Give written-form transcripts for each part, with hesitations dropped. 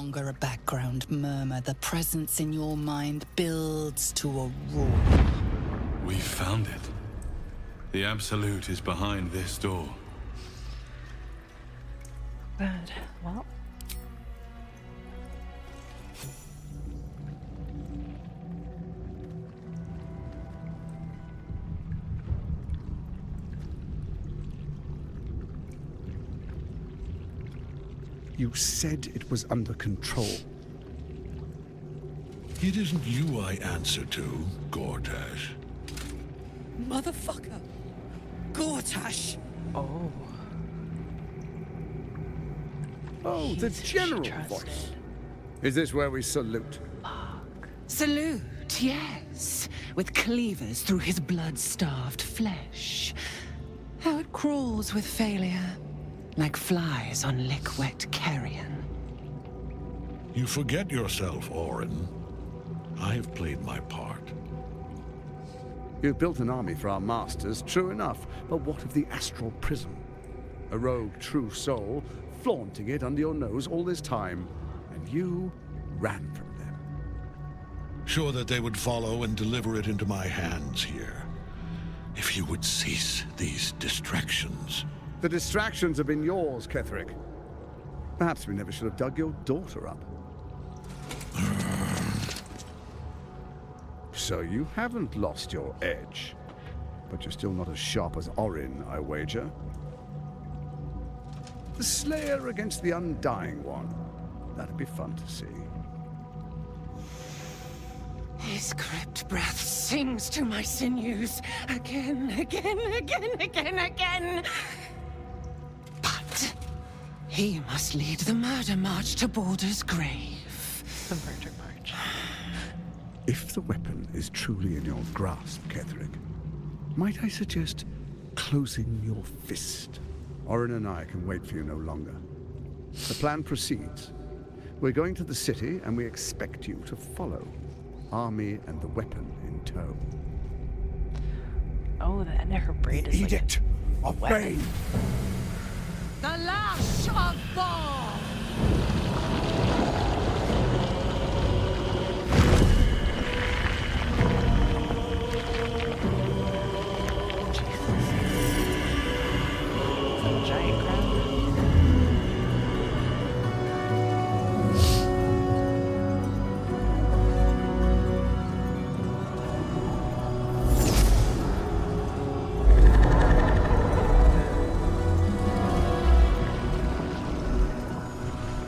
longer a background murmur. The presence in your mind builds to a roar. We found it. The Absolute is behind this door. Good. Well. You said it was under control. It isn't you I answer to, Gortash. Motherfucker! Gortash! Oh. Oh, the He's general trusted. voice. Is this where we salute? Salute, yes. With cleavers through his blood-starved flesh. How it crawls with failure. Like flies on lick-wet carrion. You forget yourself, Orin. I have played my part. You've built an army for our masters, true enough. But what of the astral prism? A rogue true soul, flaunting it under your nose all this time. And you ran from them. Sure that they would follow and deliver it into my hands here. If you would cease these distractions. The distractions have been yours, Ketheric. Perhaps we never should have dug your daughter up. So you haven't lost your edge. But you're still not as sharp as Orin, I wager. The Slayer against the Undying One. That'd be fun to see. His crypt breath sings to my sinews. Again, again, again, again, again. But he must lead the murder march to Baldur's grave. The murder march. If the weapon is truly in your grasp, Ketheric, might I suggest closing your fist? Orin and I can wait for you no longer. The plan proceeds. We're going to the city, and we expect you to follow. Army and the weapon in tow. Oh, the end of her braid is Edict of Bane! The lash of Baal! Is that a giant crown?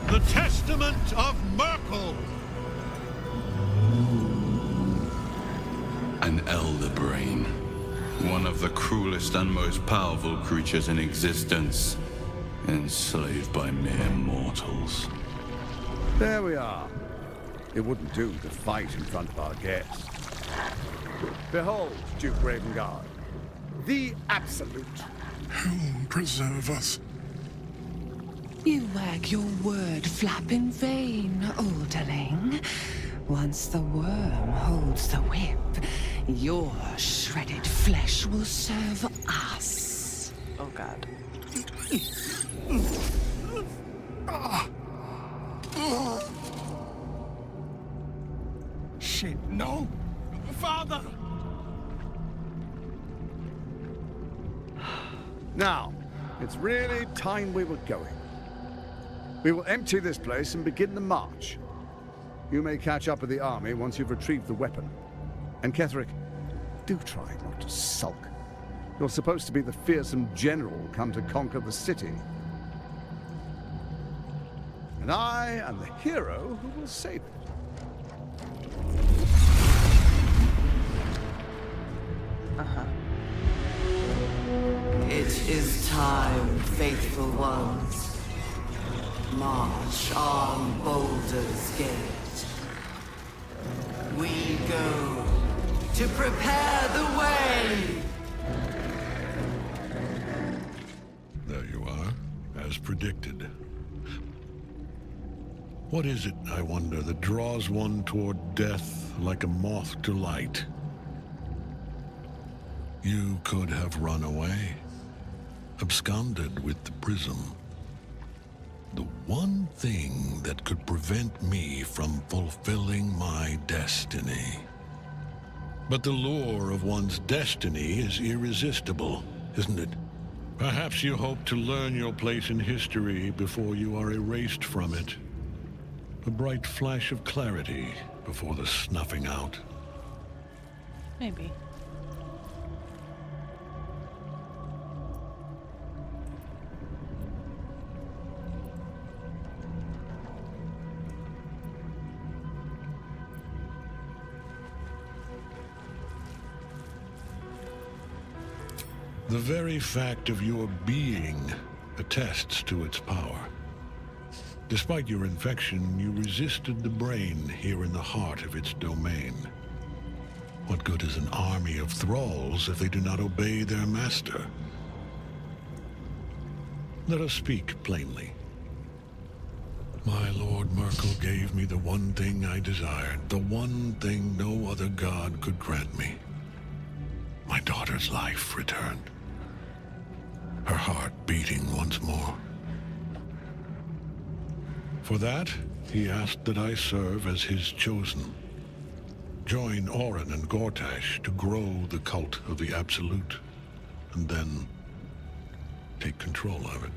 The Testament of Myrkul! An elder brain. One of the cruelest and most powerful creatures in existence. Enslaved by mere mortals. There we are. It wouldn't do to fight in front of our guests. Behold, Duke Ravengard, the Absolute. Whom preserve us? You wag your word flap in vain, olderling. Once the worm holds the whip, your shredded flesh will serve us. Oh god. Shit, no! Father! Now, it's really time we were going. We will empty this place and begin the march. You may catch up with the army once you've retrieved the weapon. And Ketheric, do try not to sulk. You're supposed to be the fearsome general come to conquer the city. And I am the hero who will save it. It is time, faithful ones. March on Baldur's Gate. We go to prepare the way. There you are, as predicted. What is it, I wonder, that draws one toward death like a moth to light? You could have run away, absconded with the prism. The one thing that could prevent me from fulfilling my destiny. But the lure of one's destiny is irresistible, isn't it? Perhaps you hope to learn your place in history before you are erased from it. A bright flash of clarity before the snuffing out. Maybe. The very fact of your being attests to its power. Despite your infection, you resisted the brain here in the heart of its domain. What good is an army of thralls if they do not obey their master? Let us speak plainly. My Lord Myrkul gave me the one thing I desired, the one thing no other god could grant me. My daughter's life returned. Her heart beating once more. For that, he asked that I serve as his chosen. Join Orin and Gortash to grow the cult of the Absolute, and then take control of it.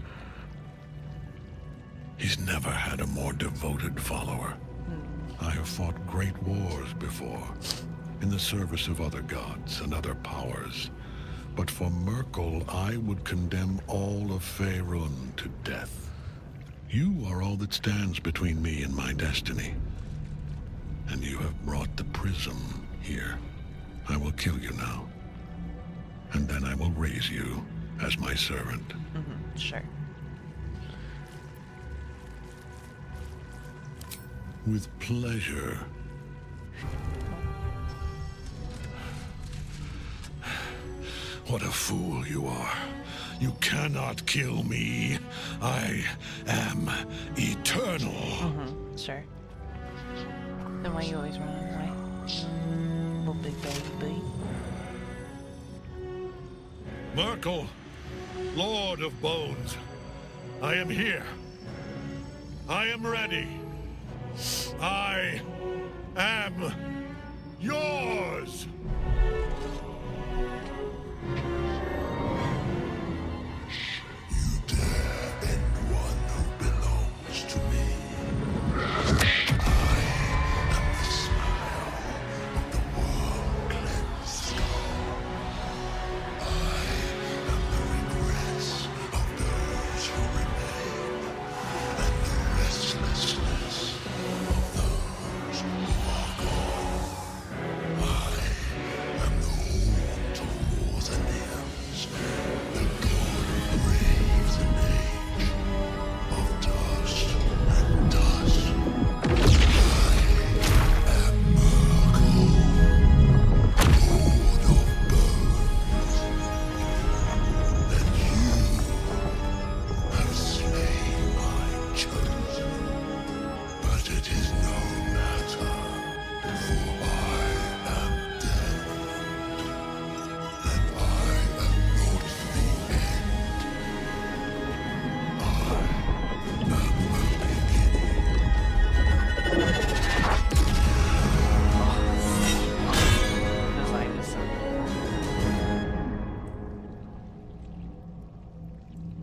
He's never had a more devoted follower. I have fought great wars before, in the service of other gods and other powers. But for Myrkul, I would condemn all of Faerun to death. You are all that stands between me and my destiny. And you have brought the prism here. I will kill you now. And then I will raise you as my servant. Sure. With pleasure. What a fool you are. You cannot kill me. I am eternal. Sure. Then why you always running away? Little big baby. Myrkul, Lord of Bones, I am here. I am ready. I am yours.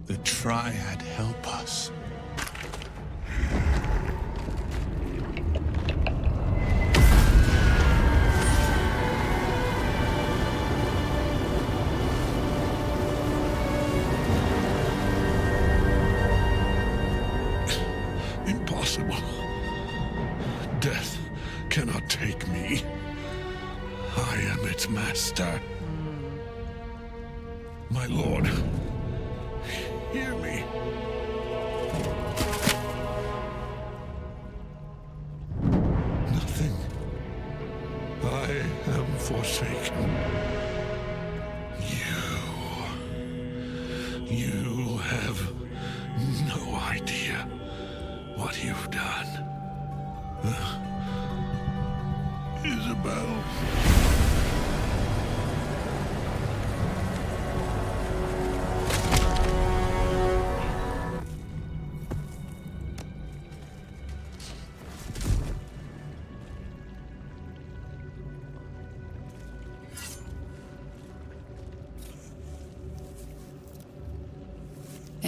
The Triad help us. Impossible. Death cannot take me. I am its master. My lord, hear me. Nothing. I am forsaken. You have no idea what you've done. Isabel.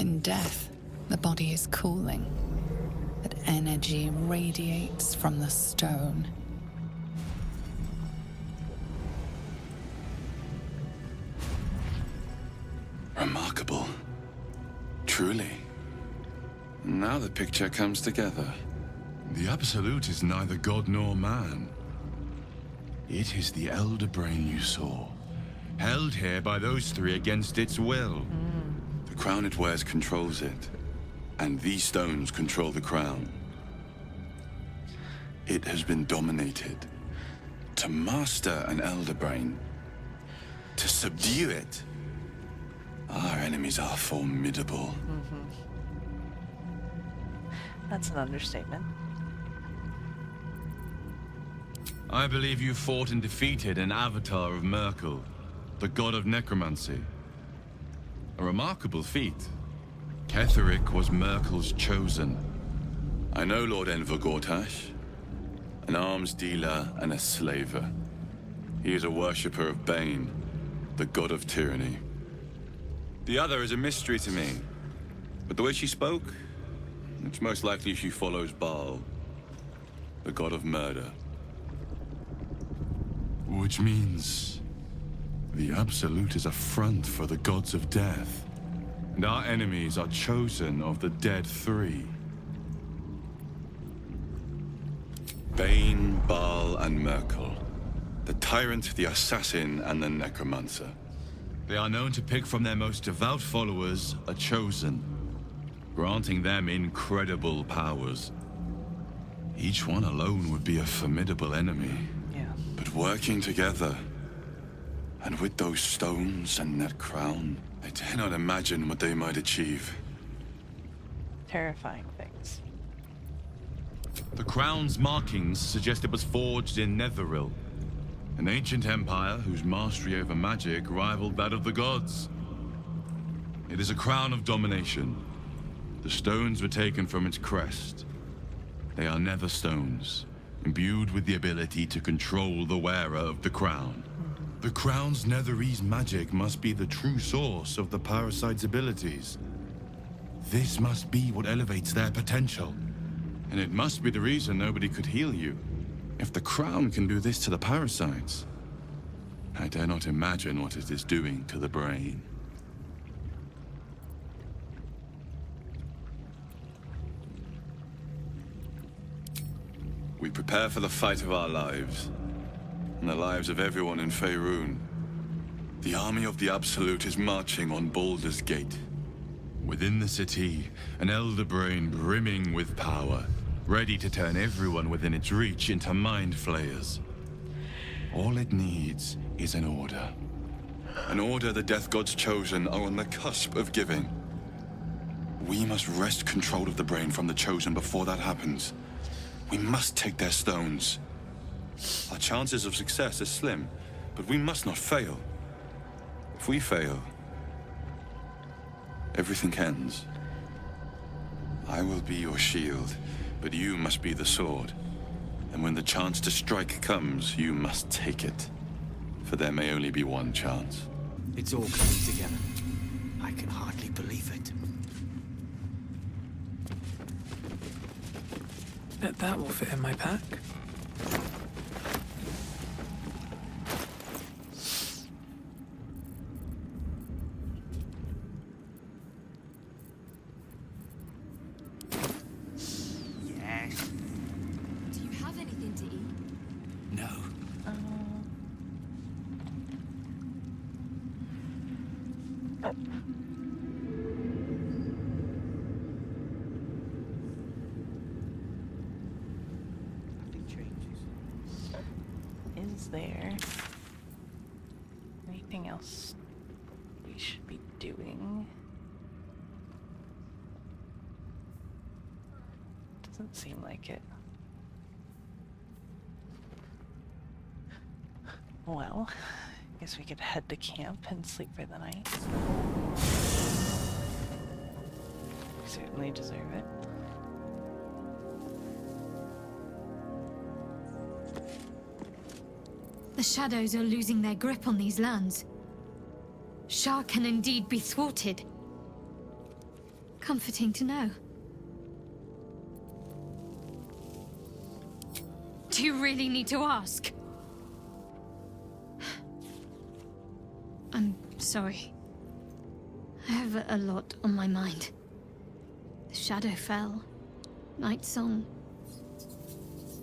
In death, the body is cooling, but energy radiates from the stone. Remarkable. Truly. Now the picture comes together. The Absolute is neither god nor man. It is the Elder Brain you saw, held here by those three against its will. The crown it wears controls it, and these stones control the crown. It has been dominated. To master an Elder Brain, to subdue it, our enemies are formidable. That's an understatement. I believe you fought and defeated an Avatar of Myrkul, the god of necromancy. A remarkable feat. Ketheric was Myrkul's chosen. I know Lord Enver Gortash, an arms dealer and a slaver. He is a worshipper of Bane, the god of tyranny. The other is a mystery to me, but the way she spoke, it's most likely she follows Baal, the god of murder. Which means the Absolute is a front for the gods of death, and our enemies are chosen of the dead three. Bane, Baal, and Myrkul. The tyrant, the assassin, and the necromancer. They are known to pick from their most devout followers a chosen, granting them incredible powers. Each one alone would be a formidable enemy. Yeah. But working together, and with those stones and that crown, I dare not imagine what they might achieve. Terrifying things. The crown's markings suggest it was forged in Netheril, an ancient empire whose mastery over magic rivaled that of the gods. It is a crown of domination. The stones were taken from its crest. They are nether stones, imbued with the ability to control the wearer of the crown. The crown's Netherese magic must be the true source of the parasite's abilities. This must be what elevates their potential. And it must be the reason nobody could heal you. If the crown can do this to the parasites, I dare not imagine what it is doing to the brain. We prepare for the fight of our lives, and the lives of everyone in Faerun. The army of the Absolute is marching on Baldur's Gate. Within the city, an elder brain brimming with power, ready to turn everyone within its reach into mind flayers. All it needs is an order. An order the Death Gods chosen are on the cusp of giving. We must wrest control of the brain from the chosen before that happens. We must take their stones. Our chances of success are slim, but we must not fail. If we fail, everything ends. I will be your shield, but you must be the sword. And when the chance to strike comes, you must take it. For there may only be one chance. It's all coming together. I can hardly believe it. Bet that will fit in my pack. Yes. Do you have anything to eat? No. Is there anything else we should be doing? Doesn't seem like it. Well, I guess we could head to camp and sleep for the night. We certainly deserve it. The shadows are losing their grip on these lands. Shah can indeed be thwarted. Comforting to know. Do you really need to ask? I'm sorry. I have a lot on my mind. The shadow fell. Night song.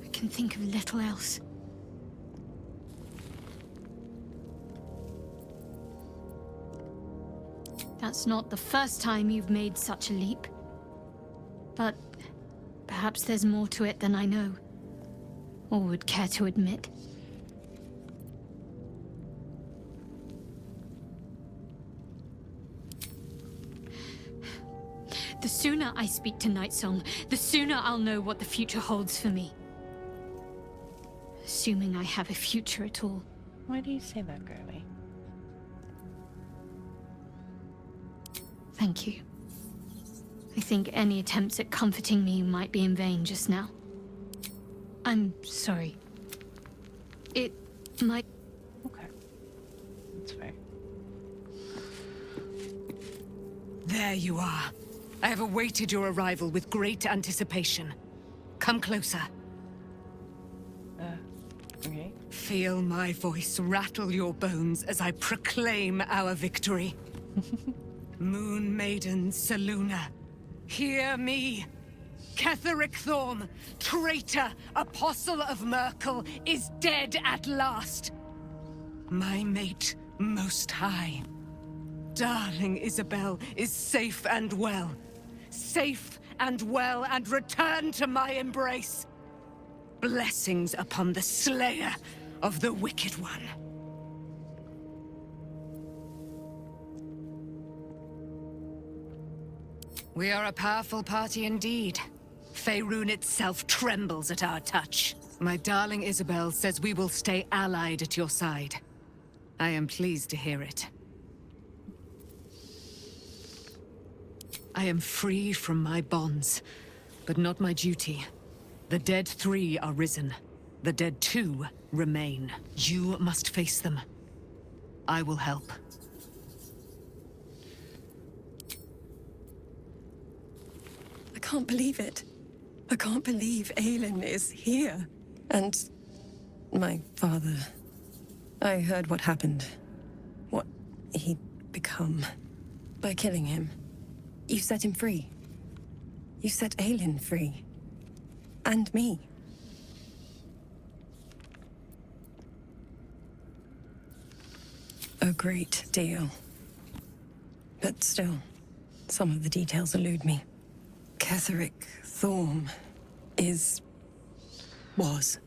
I can think of little else. That's not the first time you've made such a leap. But perhaps there's more to it than I know, or would care to admit. The sooner I speak to Nightsong, the sooner I'll know what the future holds for me. Assuming I have a future at all. Why do you say that, girlie? Thank you. I think any attempts at comforting me might be in vain just now. I'm sorry. It might... Okay. That's fair. There you are. I have awaited your arrival with great anticipation. Come closer. Okay. Feel my voice rattle your bones as I proclaim our victory. Moon Maiden Selûne, hear me. Ketheric Thorm, traitor, apostle of Myrkul, is dead at last. My mate, Most High. Darling Isabel is safe and well. Safe and well, and return to my embrace. Blessings upon the slayer of the Wicked One. We are a powerful party indeed. Faerun itself trembles at our touch. My darling Isabel says we will stay allied at your side. I am pleased to hear it. I am free from my bonds, but not my duty. The dead 3 are risen. The dead 2 remain. You must face them. I will help. I can't believe it. I can't believe Aelin is here. And my father. I heard what happened. What he'd become. By killing him. You set him free. You set Aelin free. And me. A great deal. But still, some of the details elude me. Ketheric Thorm was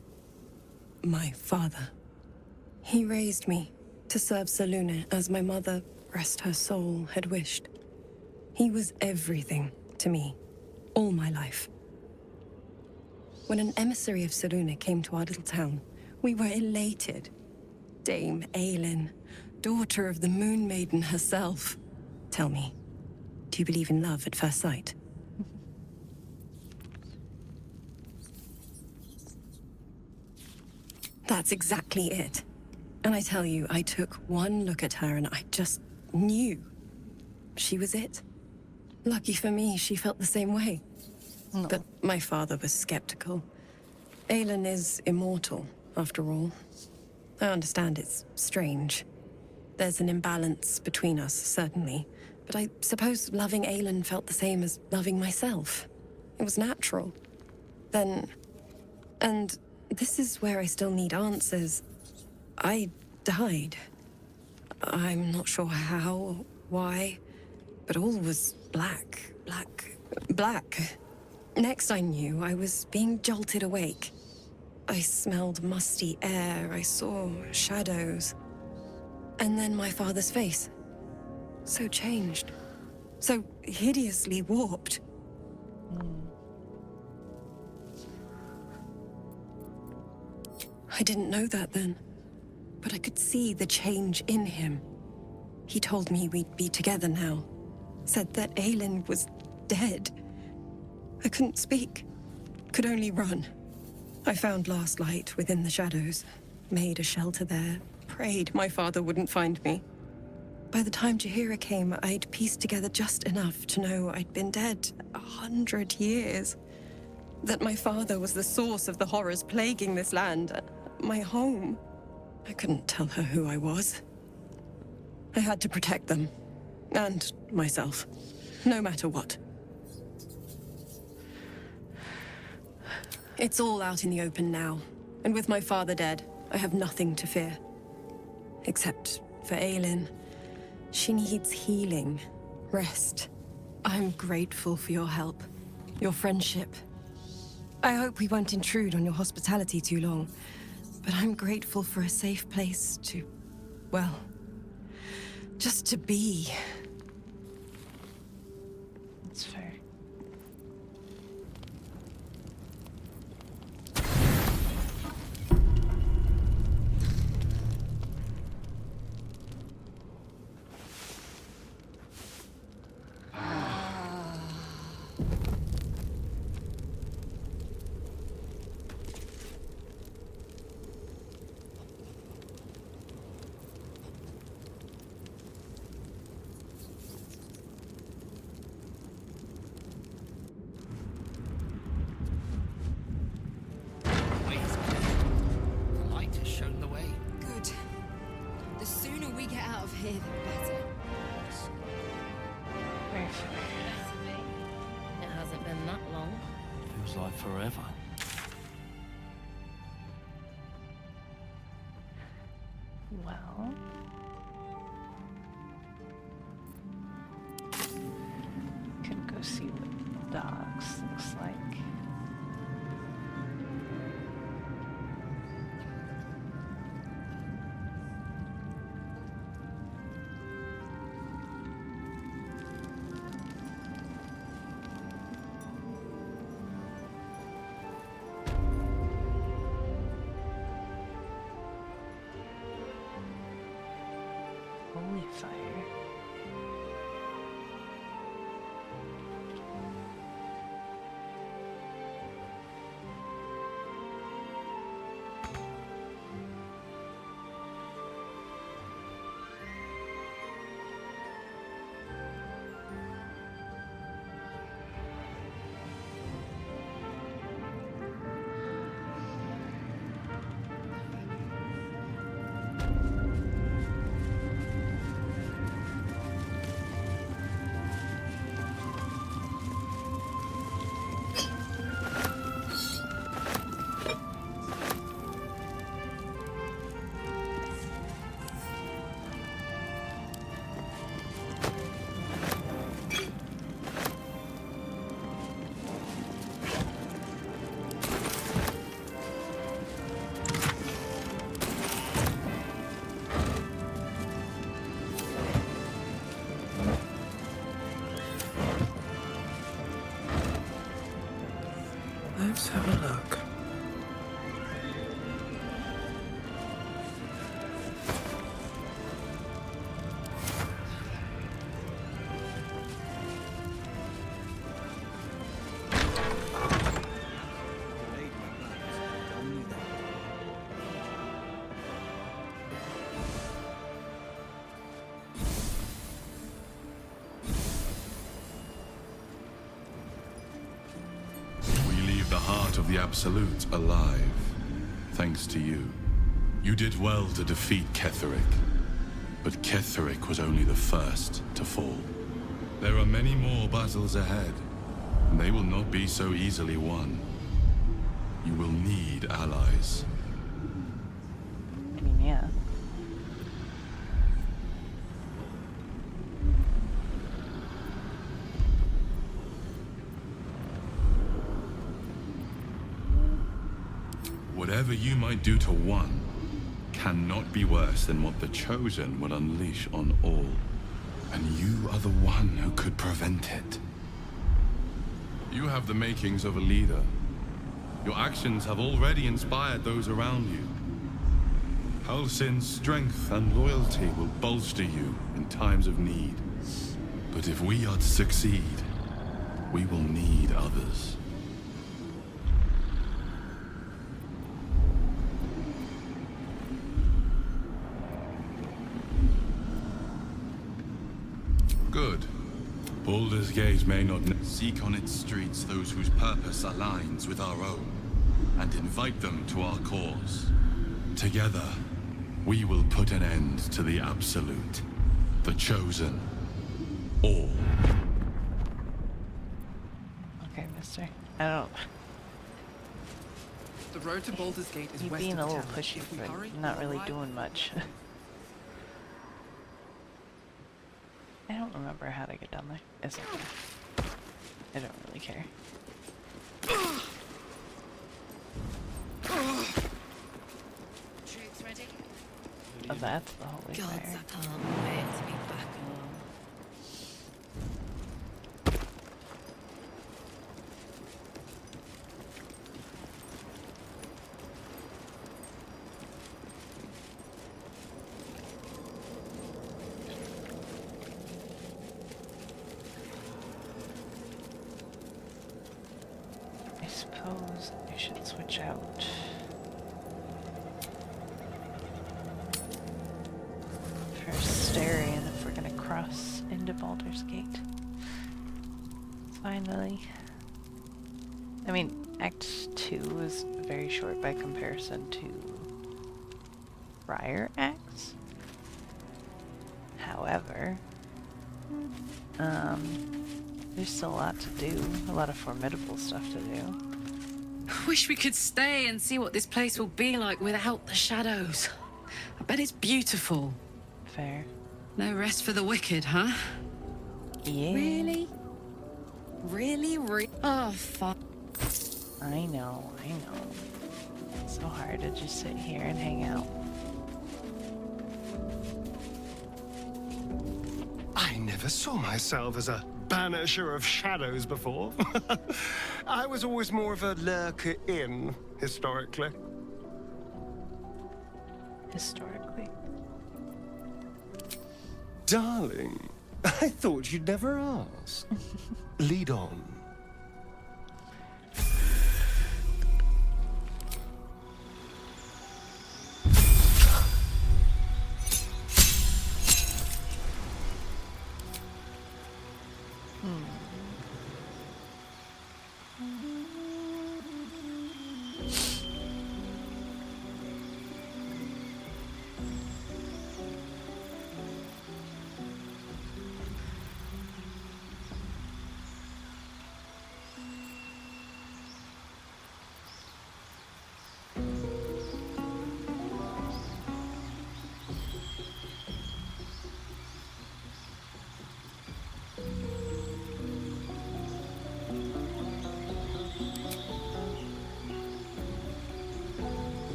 my father. He raised me to serve Selûne as my mother, rest her soul, had wished. He was everything to me, all my life. When an emissary of Selûne came to our little town, we were elated. Dame Aelin, daughter of the Moon Maiden herself. Tell me, do you believe in love at first sight? That's exactly it. And I tell you, I took one look at her and I just knew she was it. Lucky for me, she felt the same way. No. But my father was skeptical. Aelin is immortal, after all. I understand it's strange. There's an imbalance between us, certainly. But I suppose loving Aelin felt the same as loving myself. It was natural. Then... And this is where I still need answers. I died. I'm not sure how, why, but all was black. Next I knew, I was being jolted awake. I smelled musty air, I saw shadows. And then my father's face. So changed. So hideously warped. I didn't know that then, but I could see the change in him. He told me we'd be together now. Said that Aelin was dead. I couldn't speak. Could only run. I found last light within the shadows. Made a shelter there. Prayed my father wouldn't find me. By the time Jaheira came, I'd pieced together just enough to know I'd been dead 100 years. That my father was the source of the horrors plaguing this land, my home. I couldn't tell her who I was. I had to protect them, and myself, no matter what. It's all out in the open now, and with my father dead, I have nothing to fear. Except for Aelin. She needs healing, rest. I'm grateful for your help, your friendship. I hope we won't intrude on your hospitality too long, but I'm grateful for a safe place to, well, just to be. That's fair. It hasn't been that long. Feels like forever. Well, could go see what dogs looks like. Holy fire. Let's have a look. Of the Absolute alive, thanks to you. You did well to defeat Ketheric, but Ketheric was only the first to fall. There are many more battles ahead, and they will not be so easily won. You will need allies. I mean, yeah. Whatever you might do to one cannot be worse than what the Chosen will unleash on all. And you are the one who could prevent it. You have the makings of a leader. Your actions have already inspired those around you. Halsin's strength and loyalty will bolster you in times of need. But if we are to succeed, we will need others. Good. Baldur's Gate may not seek on its streets those whose purpose aligns with our own, and invite them to our cause. Together, we will put an end to the Absolute, the Chosen, all. Okay, mister. I don't... The road to Baldur's Gate is You're west being of a little town. pushy, If we but hurry, not we'll really arrive doing much. I don't remember how to get down there. It's okay. I don't really care. Troops ready? Oh, that's the holy Gods, fire. I can't wait to be back home. I suppose I should switch out. For Astarion if we're gonna cross into Baldur's Gate. Finally. I mean, Act 2 was very short by comparison to prior acts. However, there's still a lot to do, a lot of formidable stuff to do. Wish we could stay and see what this place will be like without the shadows. I bet it's beautiful. Fair. No rest for the wicked, huh? Yeah. Really? Really? Oh, fuck. I know. It's so hard to just sit here and hang out. I never saw myself as a banisher of shadows before. I was always more of a lurker in, historically. Historically? Darling, I thought you'd never ask. Lead on.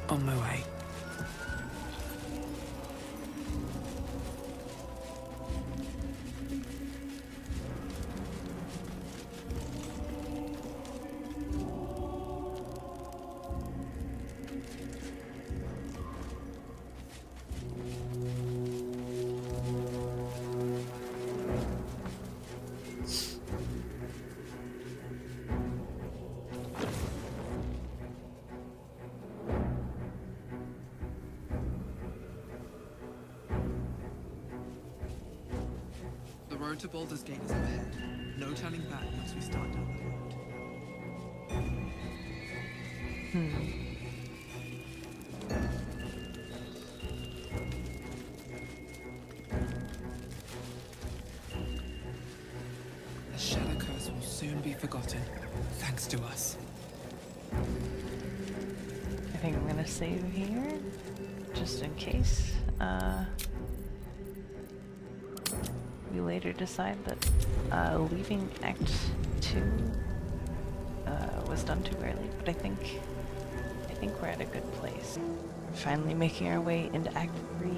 On my way. road to Baldur's Gate is up ahead. No turning back once we start down the road. The Shadowcursed will soon be forgotten, thanks to us. I think I'm gonna save here, just in case. We later decide that leaving Act 2 was done too early, but I think we're at a good place. We're finally making our way into Act 3.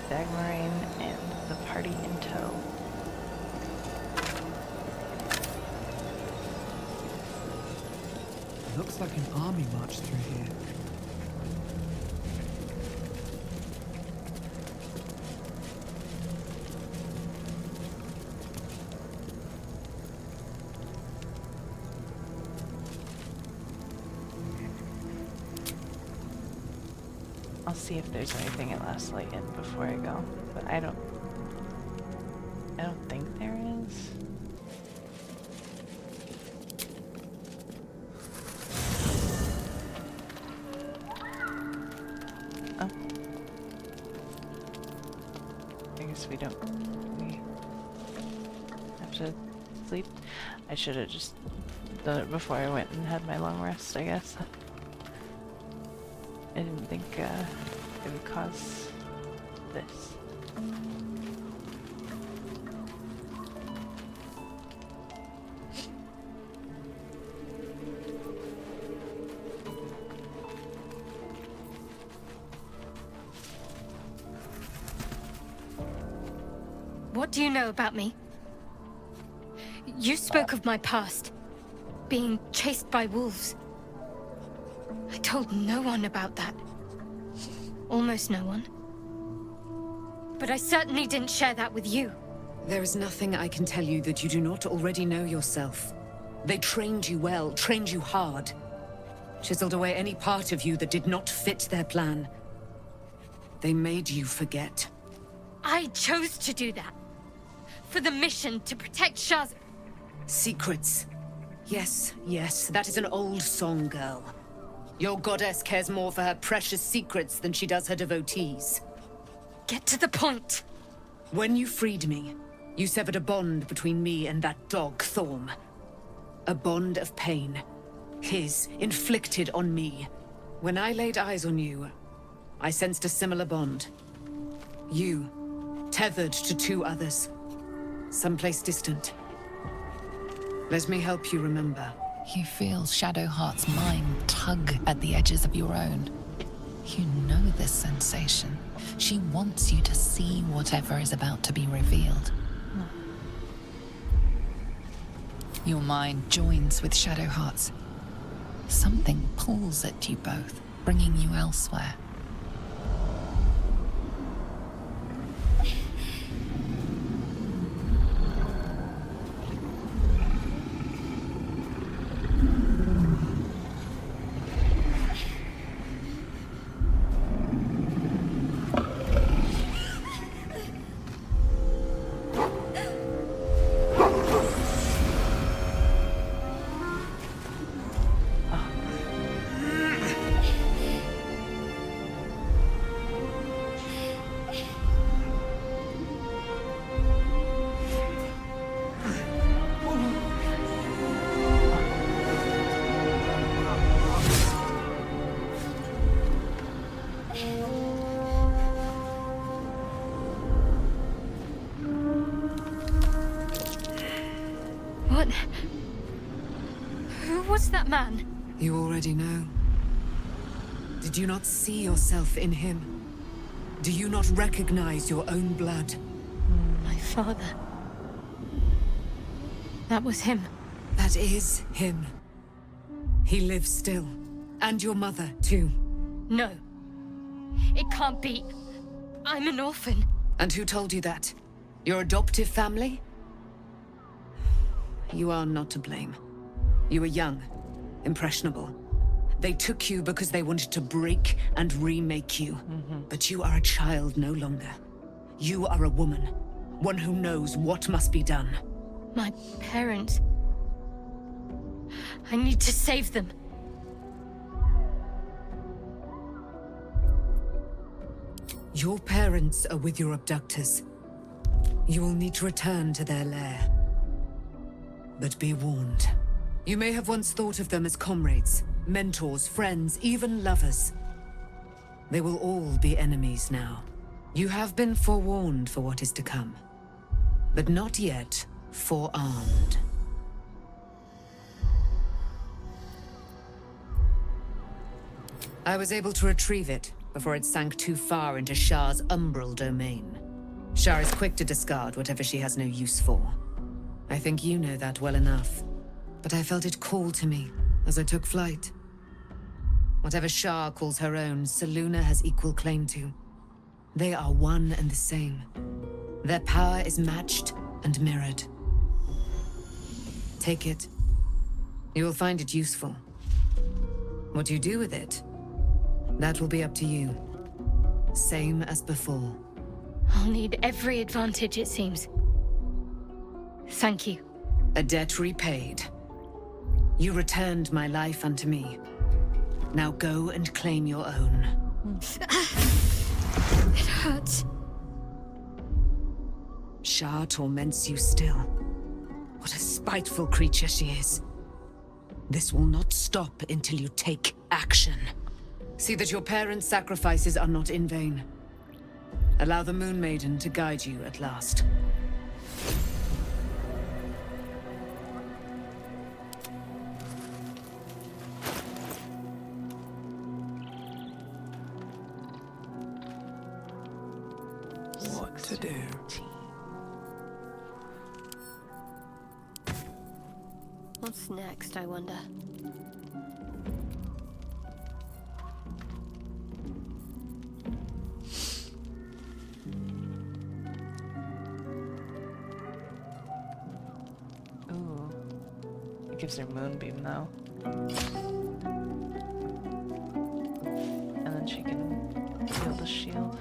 Dagmarine and the party in tow. Looks like an army marched through here. I'll see if there's anything at Last Light in before I go, but I don't think there is. Oh. I guess we have to sleep. I should have just done it before I went and had my long rest, I guess. I didn't think it would cause this. What do you know about me? You spoke of my past, being chased by wolves. I told no one about that. Almost no one. But I certainly didn't share that with you. There is nothing I can tell you that you do not already know yourself. They trained you well, trained you hard. Chiseled away any part of you that did not fit their plan. They made you forget. I chose to do that. For the mission to protect Shaz. Secrets. Yes, yes, that is an old song, girl. Your goddess cares more for her precious secrets than she does her devotees. Get to the point. When you freed me, you severed a bond between me and that dog, Thorm. A bond of pain. His, inflicted on me. When I laid eyes on you, I sensed a similar bond. You, tethered to two others. Someplace distant. Let me help you remember. You feel Shadowheart's mind tug at the edges of your own. You know this sensation. She wants you to see whatever is about to be revealed. Your mind joins with Shadowheart's. Something pulls at you both, bringing you elsewhere. Who was that man? You already know. Did you not see yourself in him? Do you not recognize your own blood? My father. That was him. That is him. He lives still. And your mother, too. No. It can't be. I'm an orphan. And who told you that? Your adoptive family? You are not to blame. You were young, impressionable. They took you because they wanted to break and remake you. But you are a child no longer. You are a woman. One who knows what must be done. My parents... I need to save them. Your parents are with your abductors. You will need to return to their lair. But be warned. You may have once thought of them as comrades, mentors, friends, even lovers. They will all be enemies now. You have been forewarned for what is to come, but not yet forearmed. I was able to retrieve it before it sank too far into Shah's umbral domain. Shah is quick to discard whatever she has no use for. I think you know that well enough. But I felt it call to me as I took flight. Whatever Shah calls her own, Selûne has equal claim to. They are one and the same. Their power is matched and mirrored. Take it. You will find it useful. What you do with it, that will be up to you. Same as before. I'll need every advantage, it seems. Thank you. A debt repaid. You returned my life unto me. Now go and claim your own. It hurts. Shah torments you still. What a spiteful creature she is. This will not stop until you take action. See that your parents' sacrifices are not in vain. Allow the Moon Maiden to guide you at last. What to do? What's next, I wonder? Ooh. It gives her moonbeam now. And then she can wield a shield.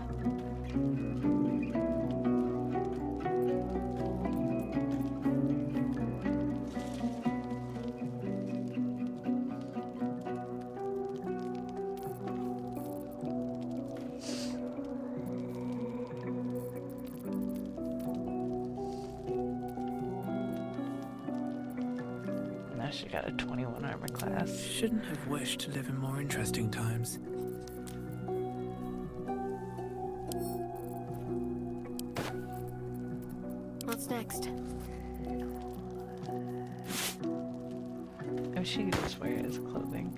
She got a 21 armor class. Shouldn't have wished to live in more interesting times. What's next? Oh, she could just wear it as clothing.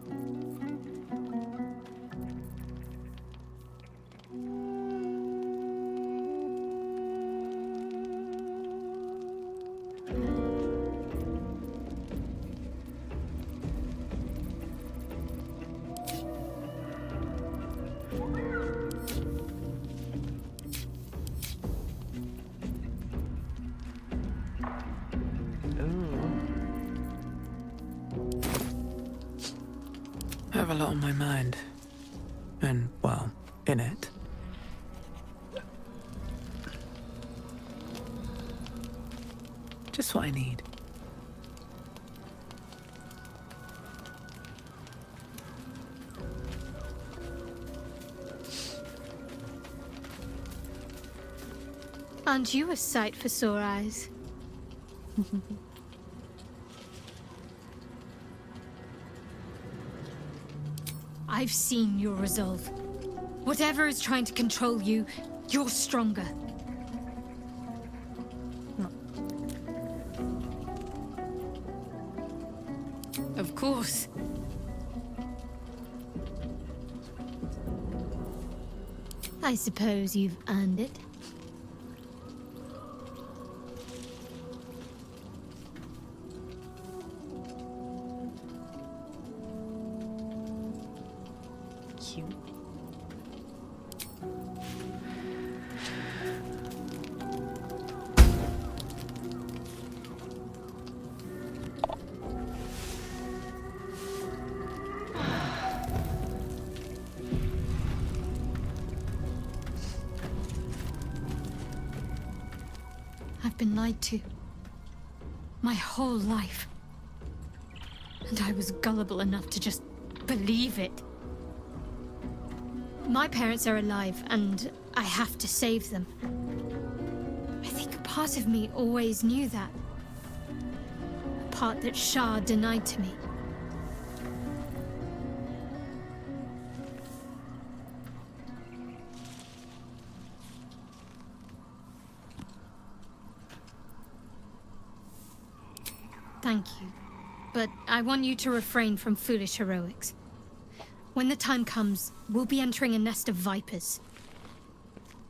I have a lot on my mind. And, well, in it. Just what I need. Aren't you a sight for sore eyes? I've seen your resolve. Whatever is trying to control you, you're stronger. Of course. I suppose you've earned it. Cute. been lied to. My whole life. And I was gullible enough to just believe it. My parents are alive, and I have to save them. I think a part of me always knew that. A part that Shah denied to me. Thank you. But I want you to refrain from foolish heroics. When the time comes, we'll be entering a nest of vipers.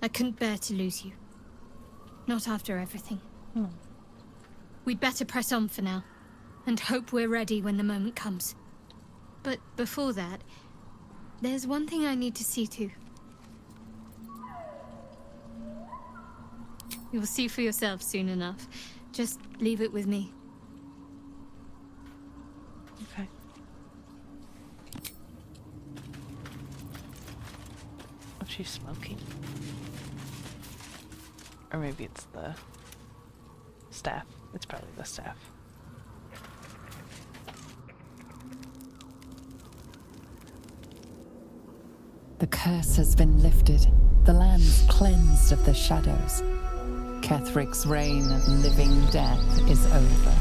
I couldn't bear to lose you. Not after everything. We'd better press on for now, and hope we're ready when the moment comes. But before that, there's one thing I need to see to. You'll see for yourself soon enough. Just leave it with me. Okay. Oh, she's smoking. Or maybe it's the staff. It's probably the staff. The curse has been lifted, the lands cleansed of the shadows. Ketheric's reign of living death is over.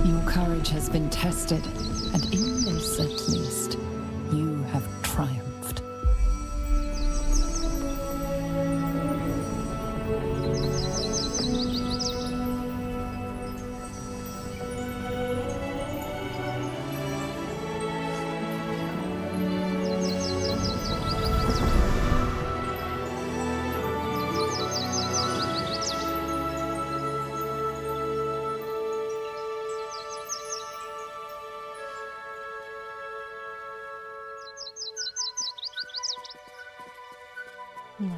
Your courage has been tested, and in this at least, you have triumphed. No.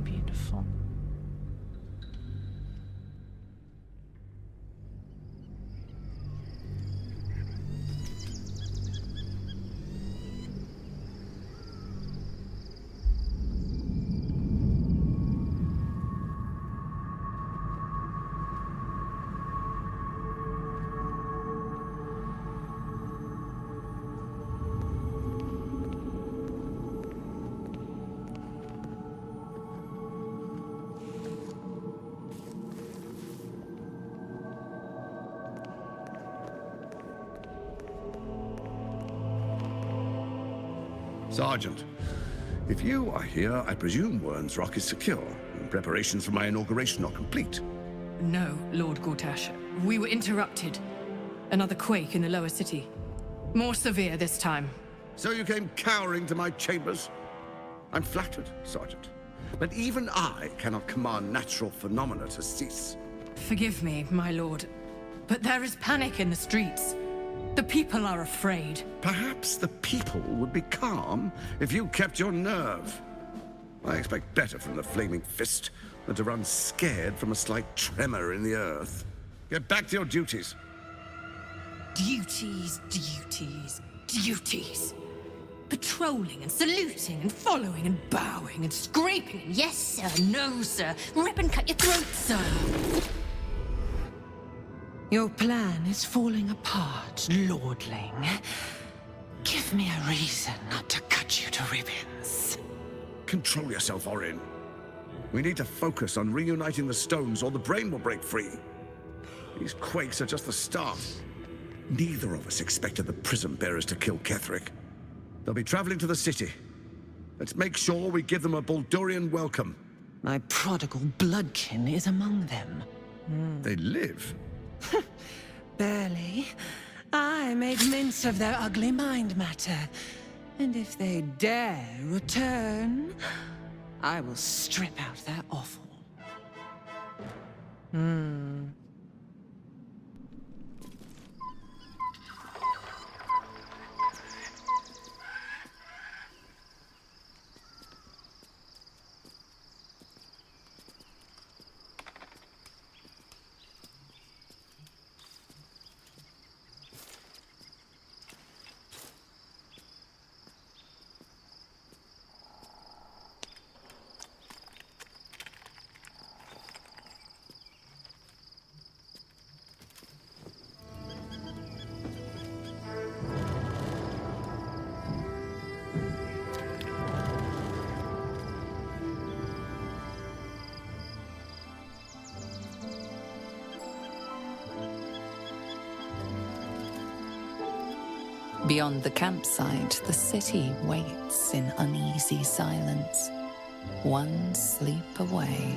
Beautiful. Sergeant, if you are here, I presume Wern's Rock is secure, and preparations for my inauguration are complete. No, Lord Gortash. We were interrupted. Another quake in the lower city. More severe this time. So you came cowering to my chambers? I'm flattered, Sergeant. But even I cannot command natural phenomena to cease. Forgive me, my lord, but there is panic in the streets. The people are afraid. Perhaps the people would be calm if you kept your nerve. I expect better from the Flaming Fist than to run scared from a slight tremor in the earth. Get back to your duties. Duties, duties, duties. Patrolling and saluting and following and bowing and scraping. Yes, sir. No, sir. Rip and cut your throat, sir. Your plan is falling apart, Lordling. Give me a reason not to cut you to ribbons. Control yourself, Orin. We need to focus on reuniting the stones or the brain will break free. These quakes are just the start. Neither of us expected the Prism Bearers to kill Ketheric. They'll be traveling to the city. Let's make sure we give them a Baldurian welcome. My prodigal bloodkin is among them. They live. Barely. I made mince of their ugly mind matter. And if they dare return, I will strip out their offal. Beyond the campsite, the city waits in uneasy silence, one sleep away.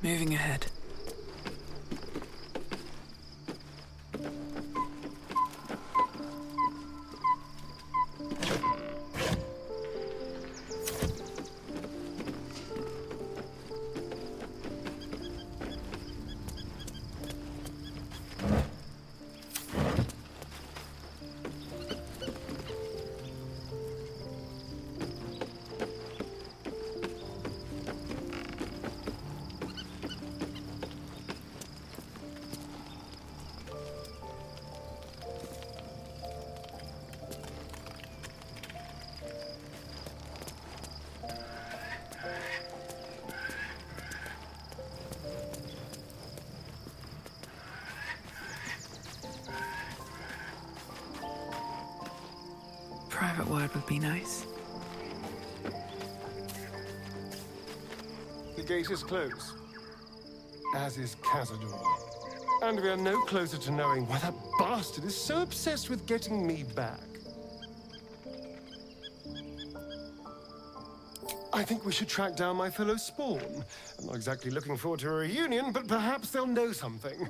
Moving ahead. Private word would be nice. The gate is closed, as is Cazador. And we are no closer to knowing why that bastard is so obsessed with getting me back. I think we should track down my fellow Spawn. I'm not exactly looking forward to a reunion, but perhaps they'll know something.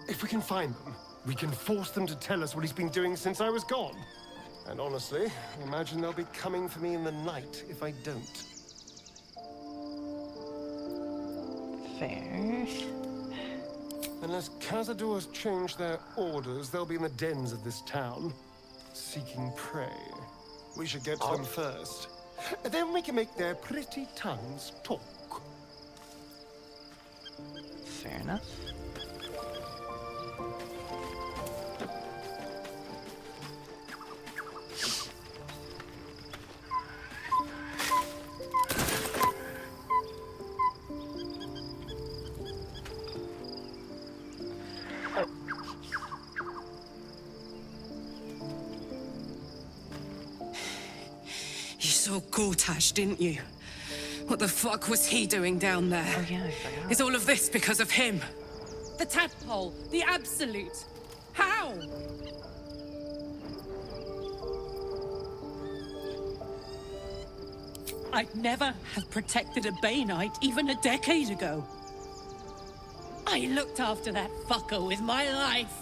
If we can find them, we can force them to tell us what he's been doing since I was gone. And honestly, I imagine they'll be coming for me in the night if I don't. Fair. Unless Cazador's changed their orders, they'll be in the dens of this town, seeking prey. We should get to them first. Then we can make their pretty tongues talk. Fair enough. You saw Gortash, didn't you? What the fuck was he doing down there? Oh yeah, I forgot. Is all of this because of him? The tadpole, the absolute. How? I'd never have protected a Bainite even a decade ago. I looked after that fucker with my life.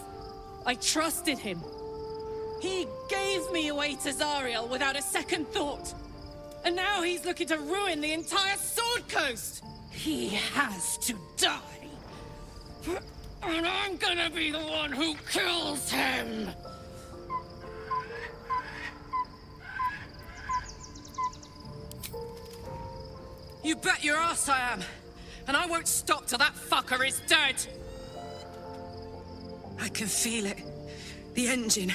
I trusted him. He gave me away to Zariel without a second thought. And now he's looking to ruin the entire Sword Coast. He has to die. And I'm gonna be the one who kills him. You bet your ass I am. And I won't stop till that fucker is dead. I can feel it. The engine.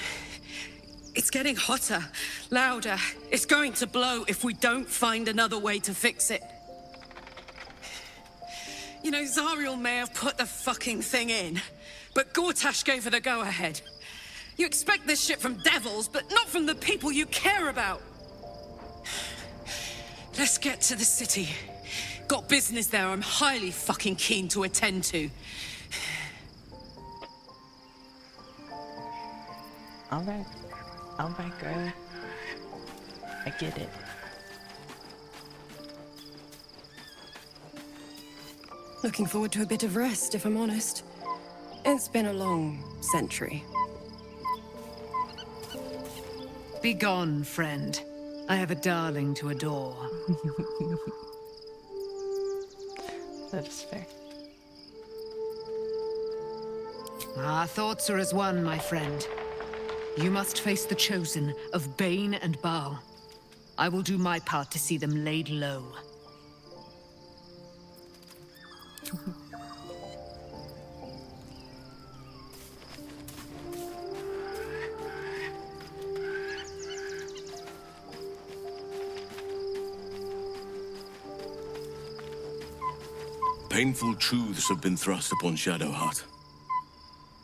It's getting hotter, louder. It's going to blow if we don't find another way to fix it. You know, Zariel may have put the fucking thing in, but Gortash gave her the go-ahead. You expect this shit from devils, but not from the people you care about. Let's get to the city. Got business there I'm highly fucking keen to attend to. Alright, girl. I get it. Looking forward to a bit of rest, if I'm honest. It's been a long century. Be gone, friend. I have a darling to adore. That is fair. Our thoughts are as one, my friend. You must face the chosen of Bane and Baal. I will do my part to see them laid low. Painful truths have been thrust upon Shadowheart.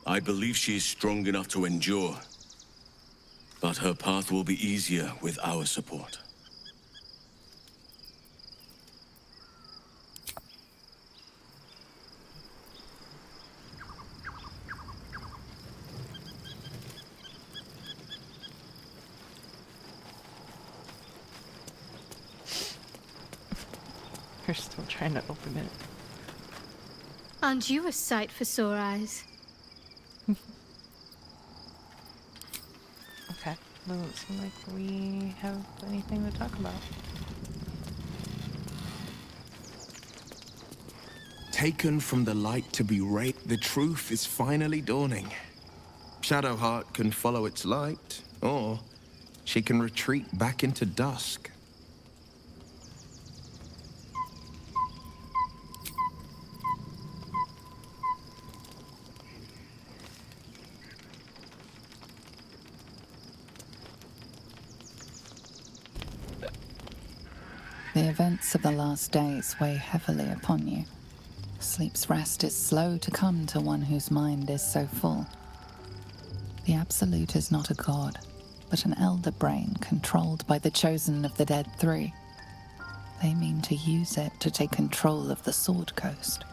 I believe she is strong enough to endure, but her path will be easier with our support. You're still trying to open it. Aren't you a sight for sore eyes? Okay, doesn't seem like we have anything to talk about. Taken from the light to be the truth is finally dawning. Shadowheart can follow its light, or she can retreat back into dusk. The events of the last days weigh heavily upon you. Sleep's rest is slow to come to one whose mind is so full. The Absolute is not a god, but an elder brain controlled by the chosen of the Dead Three. They mean to use it to take control of the Sword Coast.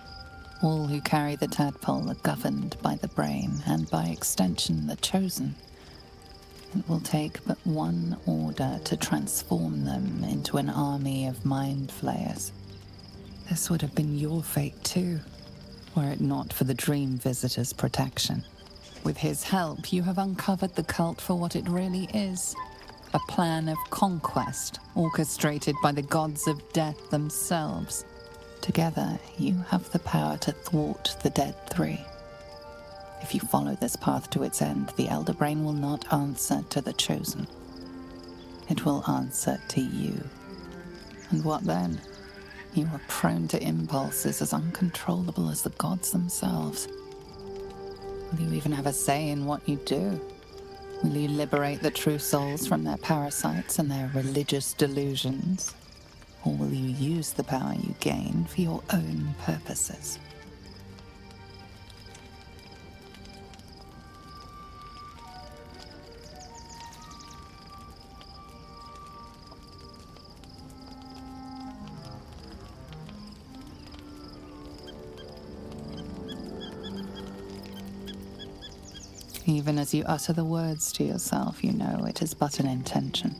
All who carry the tadpole are governed by the brain, and by extension the chosen. It will take but one order to transform them into an army of mind flayers. This would have been your fate too, were it not for the Dream Visitor's protection. With his help, you have uncovered the cult for what it really is. A plan of conquest, orchestrated by the gods of death themselves. Together, you have the power to thwart the Dead Three. If you follow this path to its end, the Elder Brain will not answer to the Chosen. It will answer to you. And what then? You are prone to impulses as uncontrollable as the gods themselves. Will you even have a say in what you do? Will you liberate the true souls from their parasites and their religious delusions? Or will you use the power you gain for your own purposes? Even as you utter the words to yourself, you know it is but an intention.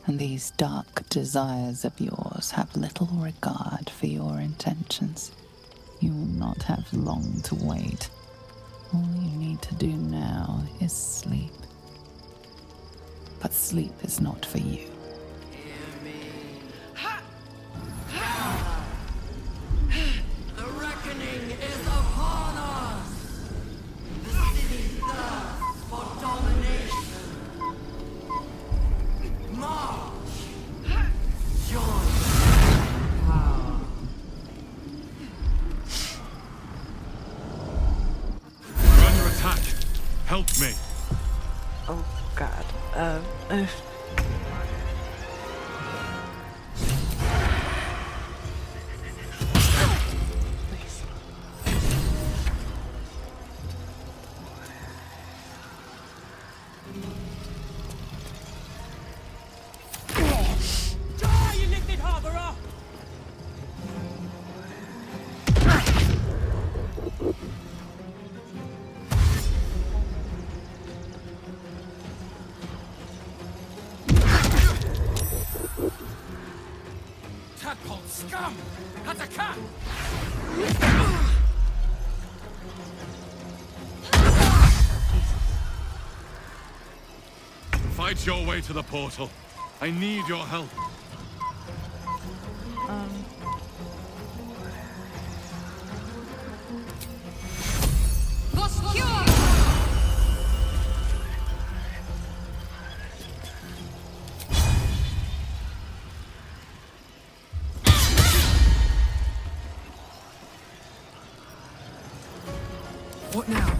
And these dark desires of yours have little regard for your intentions. You will not have long to wait. All you need to do now is sleep. But sleep is not for you. The reckoning is upon us! The city thirsts for domination. March! Join power. We're under attack. Help me. Oh, God. Die, you lifted harborer! Tadpole scum! Attack! Fight your way to the portal. I need your help. What now?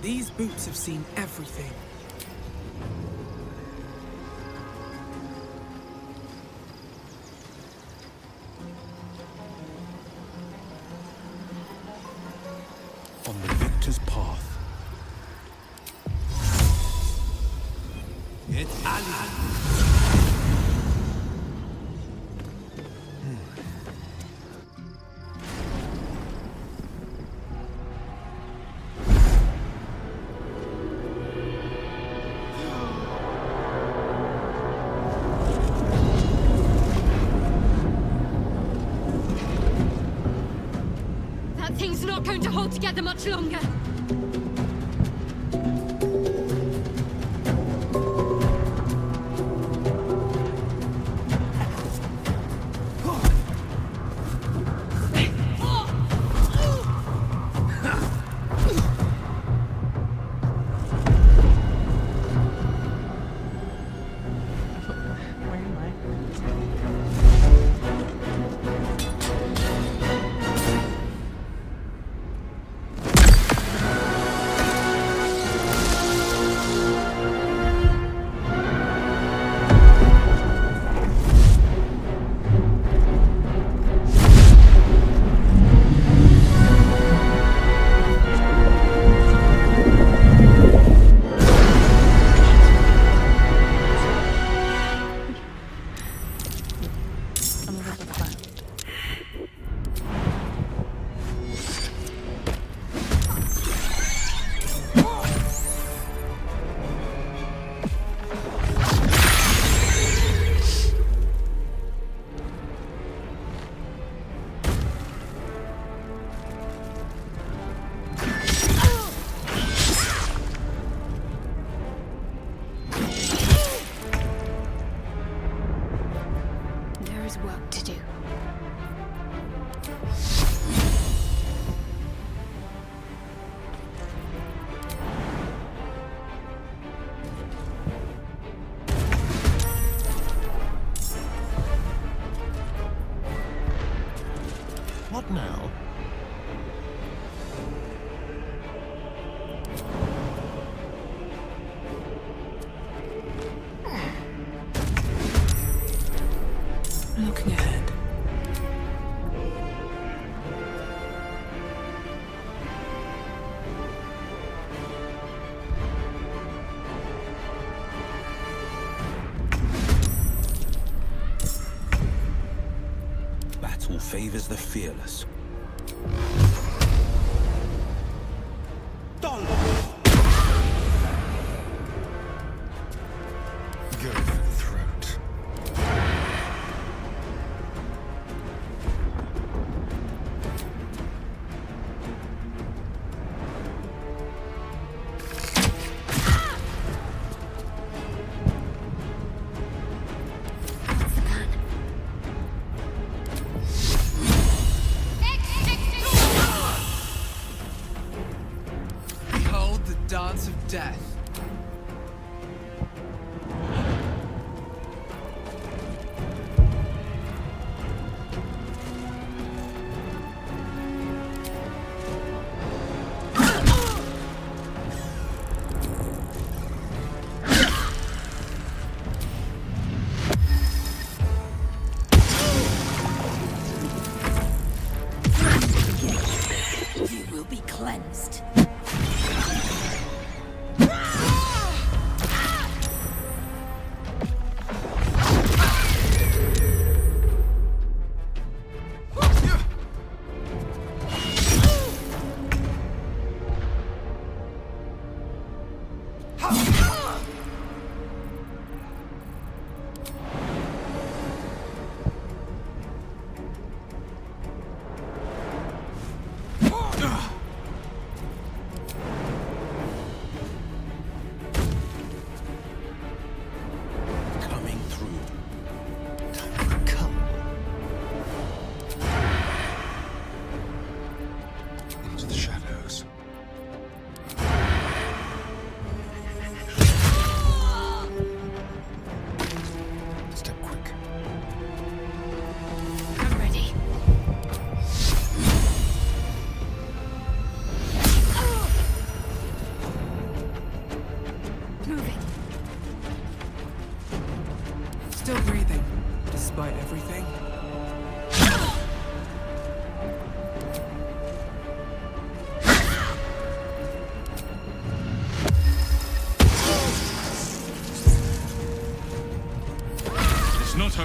These boots have seen everything. On the victor's path. It's That thing's not going to hold together much longer. Work to do. What now? Looking ahead. Battle favors the fearless. Go for the throat. Behold the dance of death. You will be cleansed.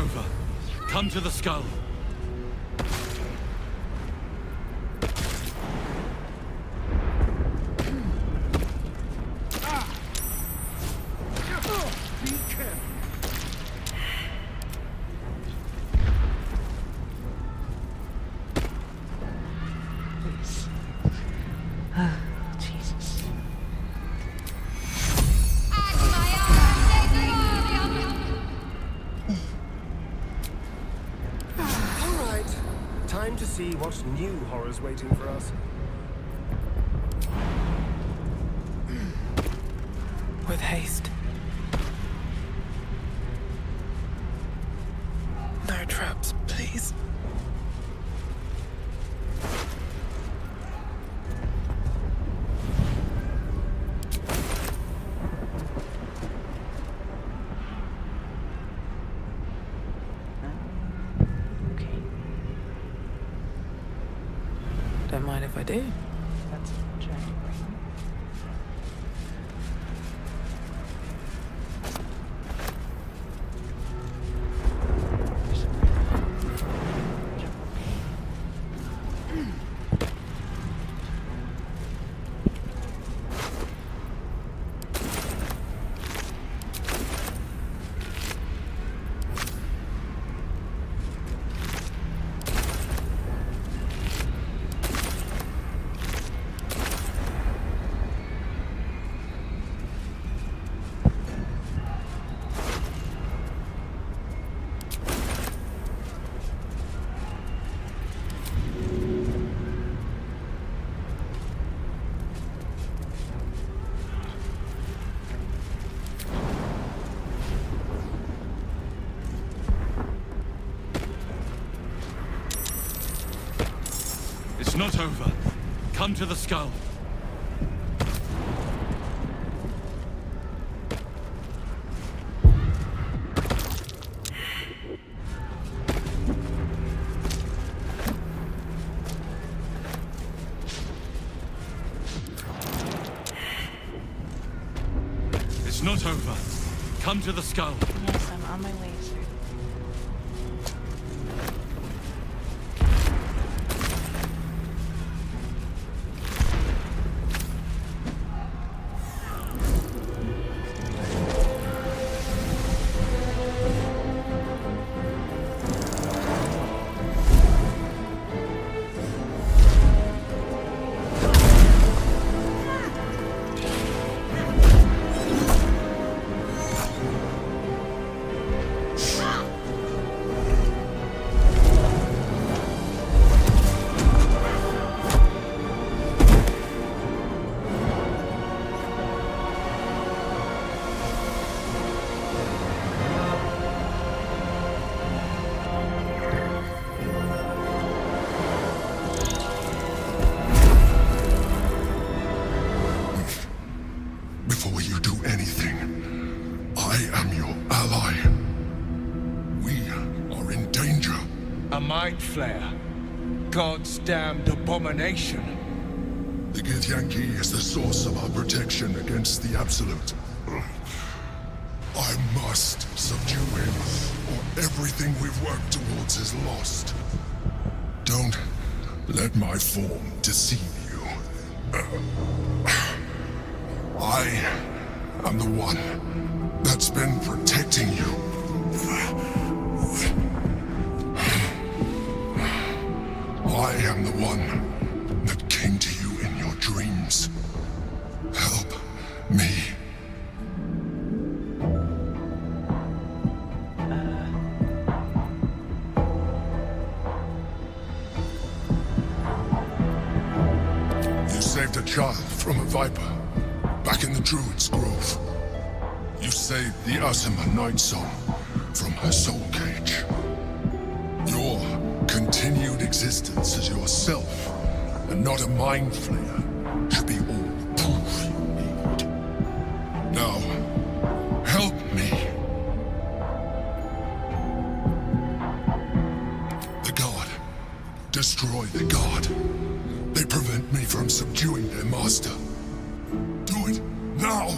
over. Come to the skull. Jesus. All right. Time to see what new horror's waiting for us. With haste. No traps, please. Okay. Don't mind if I do. That's a giant ring. It's not over. Come to the skull. It's not over. Come to the skull. Yes, I'm on my way, sir. Before you do anything, I am your ally. We are in danger. A mind flayer. God's damned abomination. The Githyanki is the source of our protection against the Absolute. I must subdue him, or everything we've worked towards is lost. Don't let my form deceive you. I am the one that's been protecting you. I am the one that came to you in your dreams. Help me. You saved a child from a viper back in the Druid's Grove. You saved the Asima Night Song from her soul cage. Your continued existence as yourself, and not a mind flayer, should be all the proof you need. Now, help me. The God. Destroy the God. They prevent me from subduing their master. Do it now!